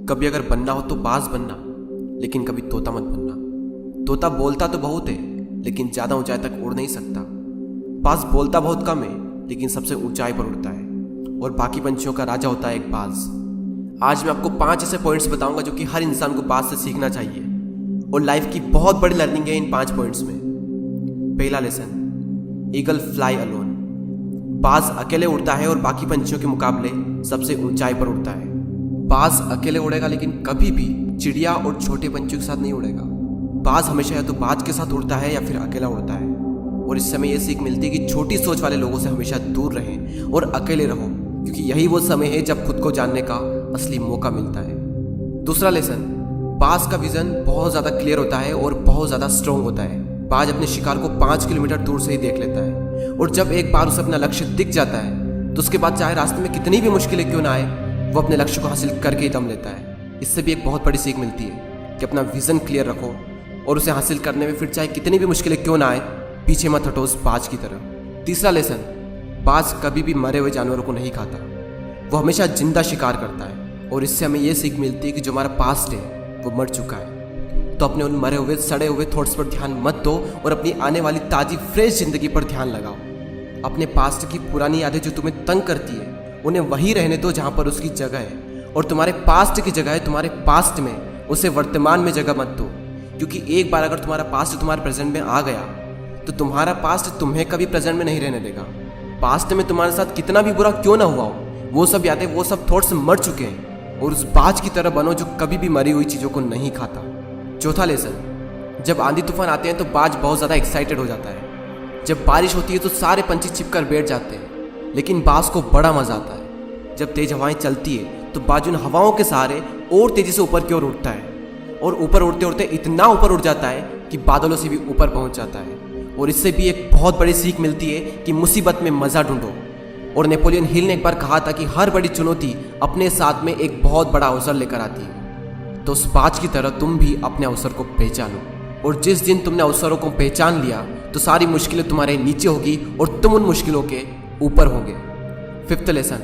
कभी अगर बनना हो तो बाज बनना, लेकिन कभी तोता मत बनना। तोता बोलता तो बहुत है, लेकिन ज्यादा ऊंचाई तक उड़ नहीं सकता। बाज बोलता बहुत कम है, लेकिन सबसे ऊंचाई पर उड़ता है और बाकी पंछियों का राजा होता है एक बाज। आज मैं आपको 5 ऐसे पॉइंट्स बताऊंगा जो कि हर इंसान को बाज से सीखना चाहिए और लाइफ की बहुत बड़ी लर्निंग है इन 5 पॉइंट्स में। पहला लेसन, ईगल फ्लाई अलोन। बाज अकेले उड़ता है और बाकी पंछियों के मुकाबले सबसे ऊंचाई पर उड़ता है। बाज अकेले उड़ेगा, लेकिन कभी भी चिड़िया और छोटे पंछियों के साथ नहीं उड़ेगा। बाज हमेशा या तो बाज के साथ उड़ता है या फिर अकेला उड़ता है। और इससे हमें यह सीख मिलती है कि छोटी सोच वाले लोगों से हमेशा दूर रहें और अकेले रहो, क्योंकि यही वो समय है जब खुद को जानने का असली मौका मिलता है। दूसरा लेसन, बाज का विजन बहुत ज्यादा क्लियर होता है और बहुत ज्यादा स्ट्रॉन्ग होता है। बाज अपने शिकार को 5 किलोमीटर दूर से ही देख लेता है और जब एक बार उसे अपना लक्ष्य दिख जाता है तो उसके बाद चाहे रास्ते में कितनी भी मुश्किलें क्यों ना आए, वो अपने लक्ष्य को हासिल करके ही दम लेता है। इससे भी एक बहुत बड़ी सीख मिलती है कि अपना विजन क्लियर रखो और उसे हासिल करने में फिर चाहे कितनी भी मुश्किलें क्यों ना आए, पीछे मत हटो उस बाज की तरह। तीसरा लेसन, बाज कभी भी मरे हुए जानवरों को नहीं खाता, वो हमेशा जिंदा शिकार करता है। और इससे हमें यह सीख मिलती है कि जो हमारा पास्ट है वो मर चुका है, तो अपने उन मरे हुए सड़े हुए थॉट्स पर ध्यान मत दो और अपनी आने वाली ताजी फ्रेश जिंदगी पर ध्यान लगाओ। अपने पास्ट की पुरानी यादें जो तुम्हें तंग करती है उन्हें वहीं रहने दो जहां पर उसकी जगह है, और तुम्हारे पास्ट की जगह है तुम्हारे पास्ट में, उसे वर्तमान में जगह मत दो। क्योंकि एक बार अगर तुम्हारा पास्ट तुम्हारे प्रेजेंट में आ गया तो तुम्हारा पास्ट तुम्हें कभी प्रेजेंट में नहीं रहने देगा। पास्ट में तुम्हारे साथ कितना भी बुरा क्यों ना हुआ हो, वो सब यादें, वो सब थॉट्स मर चुके हैं, और उस बाज की तरह बनो जो कभी भी मरी हुई चीजों को नहीं खाता। चौथा लेसन, जब आंधी तूफान आते हैं तो बाज बहुत ज्यादा एक्साइटेड हो जाता है। जब बारिश होती है तो सारे पंछी छिपकर बैठ जाते हैं, लेकिन बाज को बड़ा मजा आता है। जब तेज हवाएं चलती है तो बाज उन हवाओं के सहारे और तेजी से ऊपर की ओर उठता है, और ऊपर उड़ते उड़ते इतना ऊपर उड़ जाता है कि बादलों से भी ऊपर पहुंच जाता है। और इससे भी एक बहुत बड़ी सीख मिलती है कि मुसीबत में मजा ढूंढो। और नेपोलियन हिल ने एक बार कहा था कि हर बड़ी चुनौती अपने साथ में एक बहुत बड़ा अवसर लेकर आती है। तो उस बाज की तरह तुम भी अपने अवसर को पहचानो, और जिस दिन तुमने अवसरों को पहचान लिया तो सारी मुश्किलें तुम्हारे नीचे होगी और तुम उन मुश्किलों के ऊपर होगे। फिफ्थ लेसन,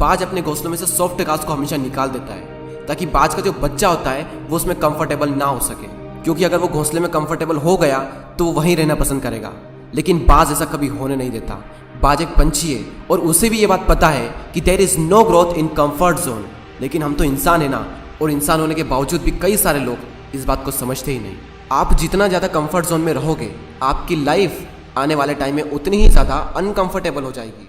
बाज अपने घोंसलों में से सॉफ्ट घास को हमेशा निकाल देता है ताकि बाज का जो बच्चा होता है वो उसमें कंफर्टेबल ना हो सके, क्योंकि अगर वो घोंसले में कंफर्टेबल हो गया तो वो वहीं रहना पसंद करेगा। लेकिन बाज ऐसा कभी होने नहीं देता। बाज एक पंछी है और उसे भी ये बात पता है कि there is no growth in comfort zone. लेकिन हम तो इंसान है ना, और इंसान होने के बावजूद भी कई सारे लोग इस बात को समझते ही नहीं। आप जितना ज़्यादा कंफर्ट जोन में रहोगे, आपकी लाइफ आने वाले टाइम में उतनी ही ज़्यादा अनकंफर्टेबल हो जाएगी।